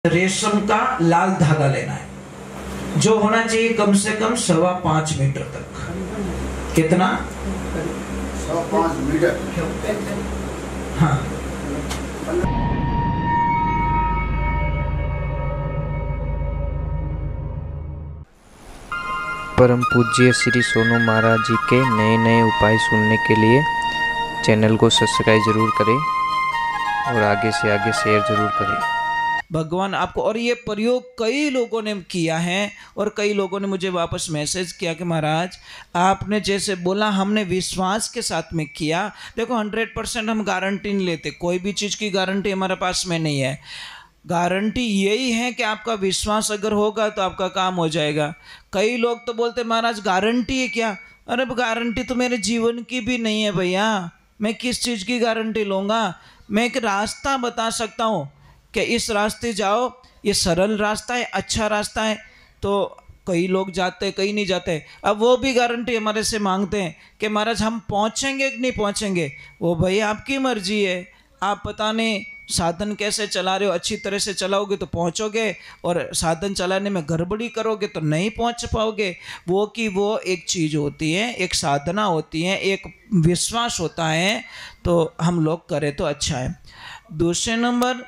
रेशम का लाल धागा लेना है जो होना चाहिए कम से कम 5.25 मीटर तक। कितना? 5 मीटर। हाँ। परम पूज्य श्री सोनू महाराज जी के नए नए उपाय सुनने के लिए चैनल को सब्सक्राइब जरूर करें और आगे से आगे शेयर जरूर करें। भगवान आपको, और ये प्रयोग कई लोगों ने किया है और कई लोगों ने मुझे वापस मैसेज किया कि महाराज आपने जैसे बोला हमने विश्वास के साथ में किया। देखो 100% हम गारंटी नहीं लेते, कोई भी चीज़ की गारंटी हमारे पास में नहीं है। गारंटी यही है कि आपका विश्वास अगर होगा तो आपका काम हो जाएगा। कई लोग तो बोलते महाराज गारंटी है क्या? अरे गारंटी तो मेरे जीवन की भी नहीं है भैया, मैं किस चीज़ की गारंटी लूँगा? मैं एक रास्ता बता सकता हूँ कि इस रास्ते जाओ, ये सरल रास्ता है, अच्छा रास्ता है। तो कई लोग जाते कई नहीं जाते। अब वो भी गारंटी हमारे से मांगते हैं कि महाराज हम पहुँचेंगे कि नहीं पहुँचेंगे। वो भाई आपकी मर्जी है, आप पता नहीं साधन कैसे चला रहे हो। अच्छी तरह से चलाओगे तो पहुँचोगे और साधन चलाने में गड़बड़ी करोगे तो नहीं पहुँच पाओगे। वो की वो एक चीज़ होती है, एक साधना होती है, एक विश्वास होता है, तो हम लोग करें तो अच्छा है। दूसरे नंबर,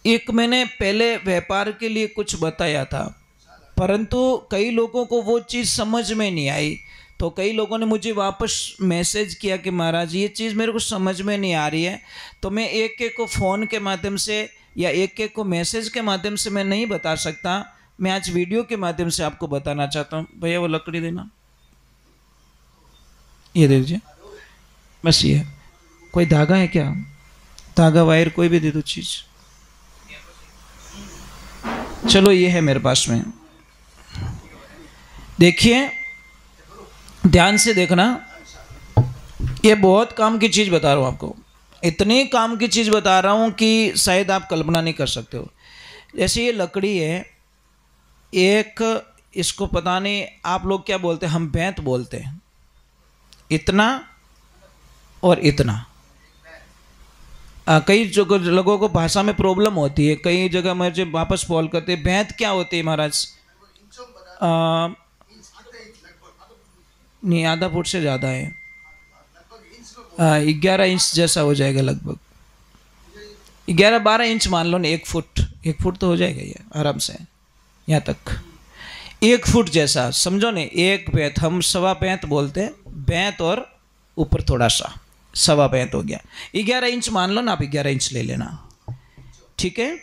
एक मैंने पहले व्यापार के लिए कुछ बताया था, परंतु कई लोगों को वो चीज़ समझ में नहीं आई। तो कई लोगों ने मुझे वापस मैसेज किया कि महाराज ये चीज़ मेरे को समझ में नहीं आ रही है। तो मैं एक एक को फ़ोन के माध्यम से या एक एक को मैसेज के माध्यम से मैं नहीं बता सकता। मैं आज वीडियो के माध्यम से आपको बताना चाहता हूँ। भैया वो लकड़ी देना, ये दे दीजिए बस। ये कोई धागा है क्या? धागा वायर कोई भी दे दो चीज़। चलो ये है मेरे पास में। देखिए ध्यान से देखना, ये बहुत काम की चीज़ बता रहा हूँ आपको। इतनी काम की चीज़ बता रहा हूँ कि शायद आप कल्पना नहीं कर सकते हो। जैसे ये लकड़ी है एक, इसको पता नहीं आप लोग क्या बोलते हैं, हम बैंत बोलते हैं। इतना और इतना। कई लोगों को भाषा में प्रॉब्लम होती है, कई जगह मुझे वापस कॉल करते हैं बैंत क्या होती है महाराज? नहीं, आधा फुट से ज़्यादा है, 11 इंच जैसा हो जाएगा लगभग। 11-12 इंच मान लो ना, 1 फुट तो हो जाएगा ये आराम से, यहाँ तक 1 फुट जैसा समझो ने। एक बैंत हम 1.25 बैंत बोलते हैं, बैंत और ऊपर थोड़ा सा 1.25 बैंत हो गया। 11 इंच मान लो ना, आप 11 इंच ले लेना, ठीक है?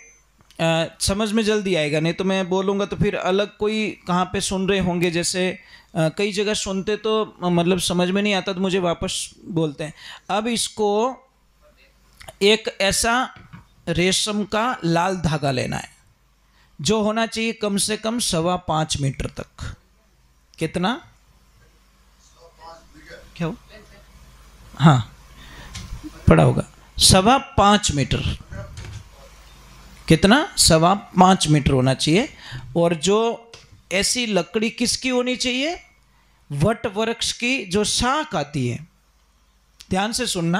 समझ में जल्दी आएगा, नहीं तो मैं बोलूँगा तो फिर अलग कोई कहाँ पे सुन रहे होंगे। जैसे कई जगह सुनते तो मतलब समझ में नहीं आता तो मुझे वापस बोलते हैं। अब इसको एक ऐसा रेशम का लाल धागा लेना है जो होना चाहिए कम से कम 5.25 मीटर तक। कितना? क्या हो? हाँ पड़ा होगा 5.25 मीटर। कितना? 5.25 मीटर होना चाहिए। और जो ऐसी लकड़ी किसकी होनी चाहिए? वट वृक्ष की जो शाख आती है। ध्यान से सुनना,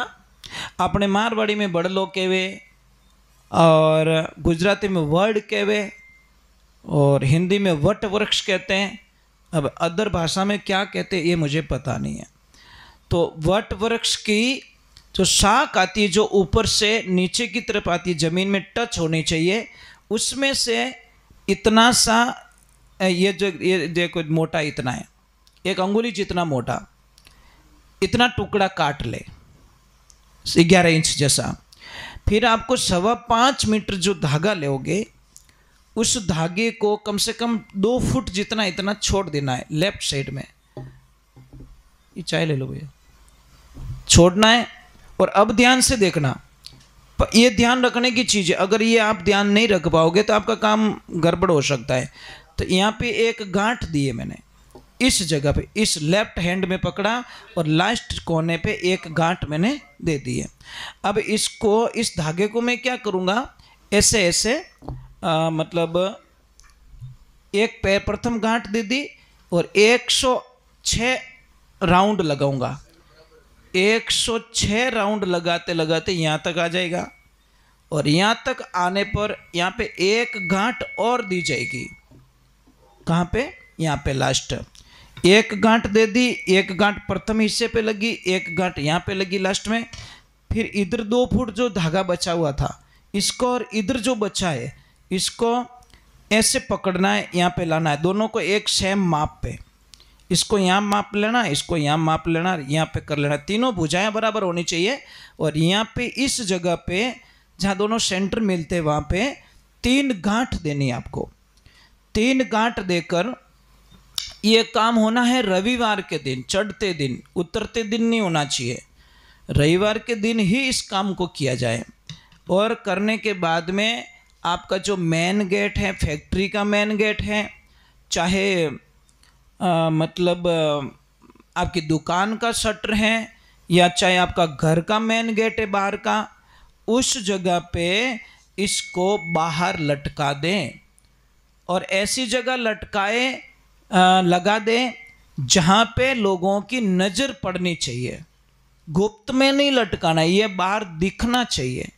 अपने मारवाड़ी में बड़लो कहवे और गुजराती में वर्ड कहवे और हिंदी में वट वृक्ष कहते हैं। अब अदर भाषा में क्या कहते हैं ये मुझे पता नहीं है। तो वट वृक्ष की जो शाख आती है, जो ऊपर से नीचे की तरफ आती है, ज़मीन में टच होनी चाहिए, उसमें से इतना सा ये देखो मोटा इतना है, 1 अंगुली जितना मोटा, इतना टुकड़ा काट ले 11 इंच जैसा। फिर आपको 5.25 मीटर जो धागा लोगे, उस धागे को कम से कम 2 फुट जितना इतना छोड़ देना है लेफ्ट साइड में। ये चाय ले लो भैया, छोड़ना है। और अब ध्यान से देखना, ये ध्यान रखने की चीज़ है, अगर ये आप ध्यान नहीं रख पाओगे तो आपका काम गड़बड़ हो सकता है। तो यहाँ पे एक गांठ दी है मैंने, इस जगह पे, इस लेफ्ट हैंड में पकड़ा और लास्ट कोने पे एक गांठ मैंने दे दी है। अब इसको, इस धागे को मैं क्या करूँगा, ऐसे ऐसे मतलब एक पैर प्रथम गांठ दे दी और 106 राउंड लगाऊंगा। 106 राउंड लगाते लगाते यहाँ तक आ जाएगा और यहाँ तक आने पर यहाँ पे एक गांठ और दी जाएगी। कहाँ पे? यहाँ पे लास्ट एक गांठ दे दी, एक गांठ प्रथम हिस्से पे लगी, एक गांठ यहाँ पे लगी लास्ट में। फिर इधर 2 फुट जो धागा बचा हुआ था इसको, और इधर जो बचा है इसको ऐसे पकड़ना है, यहाँ पे लाना है, दोनों को एक सेम माप पे। इसको यहाँ माप लेना, इसको यहाँ माप लेना, यहाँ पे कर लेना। तीनों भुजाएं बराबर होनी चाहिए। और यहाँ पे इस जगह पे जहाँ दोनों सेंटर मिलते हैं वहाँ पे 3 गांठ देनी है आपको। 3 गांठ देकर ये काम होना है रविवार के दिन, चढ़ते दिन, उतरते दिन नहीं होना चाहिए। रविवार के दिन ही इस काम को किया जाए। और करने के बाद में आपका जो मेन गेट है, फैक्ट्री का मेन गेट है, चाहे मतलब आपकी दुकान का शटर है, या चाहे आपका घर का मेन गेट है बाहर का, उस जगह पे इसको बाहर लटका दें। और ऐसी जगह लटकाए लगा दें जहाँ पे लोगों की नज़र पड़नी चाहिए। गुप्त में नहीं लटकाना, ये बाहर दिखना चाहिए।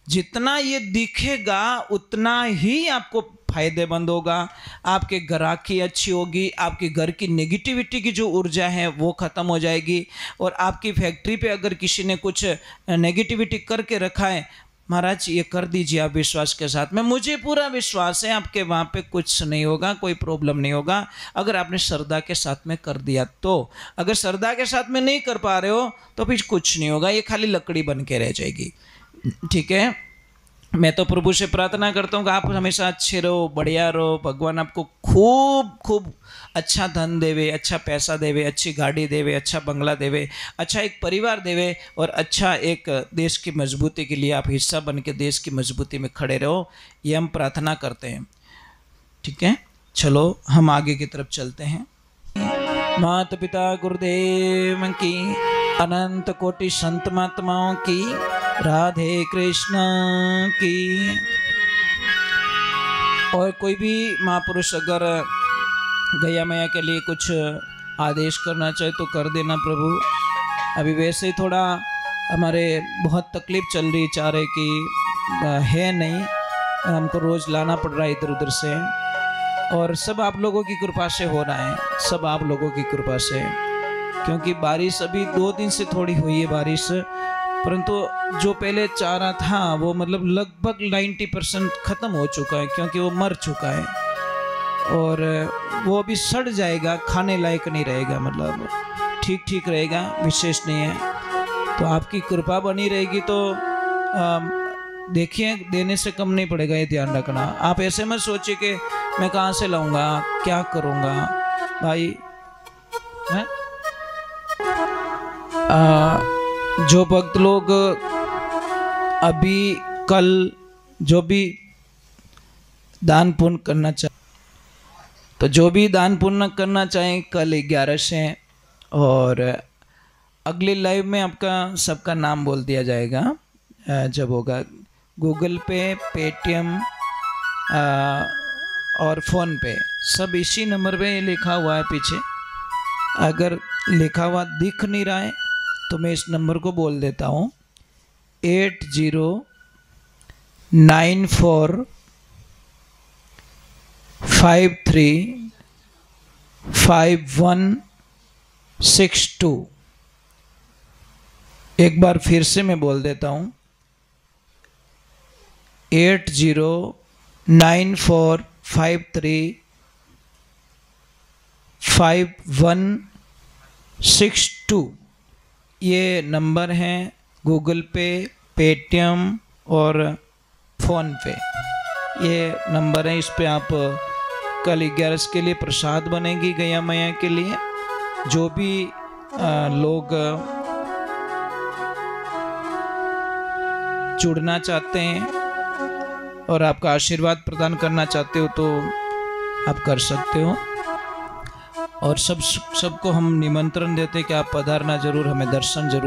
जितना ये दिखेगा उतना ही आपको फायदेमंद होगा, आपके ग्राहकी अच्छी होगी, आपके घर की नेगेटिविटी की जो ऊर्जा है वो ख़त्म हो जाएगी। और आपकी फैक्ट्री पे अगर किसी ने कुछ नेगेटिविटी करके रखा है, महाराज ये कर दीजिए आप विश्वास के साथ में, मुझे पूरा विश्वास है आपके वहाँ पे कुछ नहीं होगा, कोई प्रॉब्लम नहीं होगा, अगर आपने श्रद्धा के साथ में कर दिया तो। अगर श्रद्धा के साथ में नहीं कर पा रहे हो तो फिर कुछ नहीं होगा, ये खाली लकड़ी बन के रह जाएगी। ठीक है, मैं तो प्रभु से प्रार्थना करता हूँ कि आप हमेशा अच्छे रहो, बढ़िया रहो, भगवान आपको खूब खूब अच्छा धन देवे, अच्छा पैसा देवे, अच्छी गाड़ी देवे, अच्छा बंगला देवे, अच्छा एक परिवार देवे, और अच्छा एक देश की मजबूती के लिए आप हिस्सा बन के देश की मजबूती में खड़े रहो, ये हम प्रार्थना करते हैं। ठीक है, चलो हम आगे की तरफ चलते हैं। माता पिता गुरुदेव की, अनंत कोटि संत महात्माओं की, राधे कृष्ण की। और कोई भी महापुरुष अगर गैया मैया के लिए कुछ आदेश करना चाहे तो कर देना प्रभु। अभी वैसे ही थोड़ा हमारे बहुत तकलीफ़ चल रही, चाह रहे कि है नहीं, हमको रोज़ लाना पड़ रहा है इधर उधर से, और सब आप लोगों की कृपा से हो रहा है, सब आप लोगों की कृपा से। क्योंकि बारिश अभी 2 दिन से थोड़ी हुई है बारिश, परंतु जो पहले चारा था वो मतलब लगभग 90% ख़त्म हो चुका है, क्योंकि वो मर चुका है और वो अभी सड़ जाएगा, खाने लायक नहीं रहेगा, मतलब ठीक ठीक रहेगा, विशेष नहीं है। तो आपकी कृपा बनी रहेगी तो देखिए देने से कम नहीं पड़ेगा, ये ध्यान रखना। आप ऐसे मत सोचिए कि मैं कहाँ से लाऊंगा, क्या करूँगा भाई, है? जो भक्त लोग अभी कल जो भी दान पुण्य करना चाहे, तो जो भी दान पुण्य करना चाहें कल 11 से, और अगले लाइव में आपका सबका नाम बोल दिया जाएगा जब होगा। गूगल पे, पेटीएम और फ़ोन पे सब इसी नंबर पे लिखा हुआ है पीछे। अगर लिखा हुआ दिख नहीं रहा है तो मैं इस नंबर को बोल देता हूँ, 8094535162। एक बार फिर से मैं बोल देता हूँ, 8094535162 ये नंबर हैं। गूगल पे, पेटीएम और फ़ोन पे ये नंबर है। इस पे आप कल 11 के लिए प्रसाद बनेगी गैया मैया के लिए। जो भी लोग जुड़ना चाहते हैं और आपका आशीर्वाद प्रदान करना चाहते हो तो आप कर सकते हो। और सबको हम निमंत्रण देते हैं कि आप पधारना जरूर, हमें दर्शन जरूर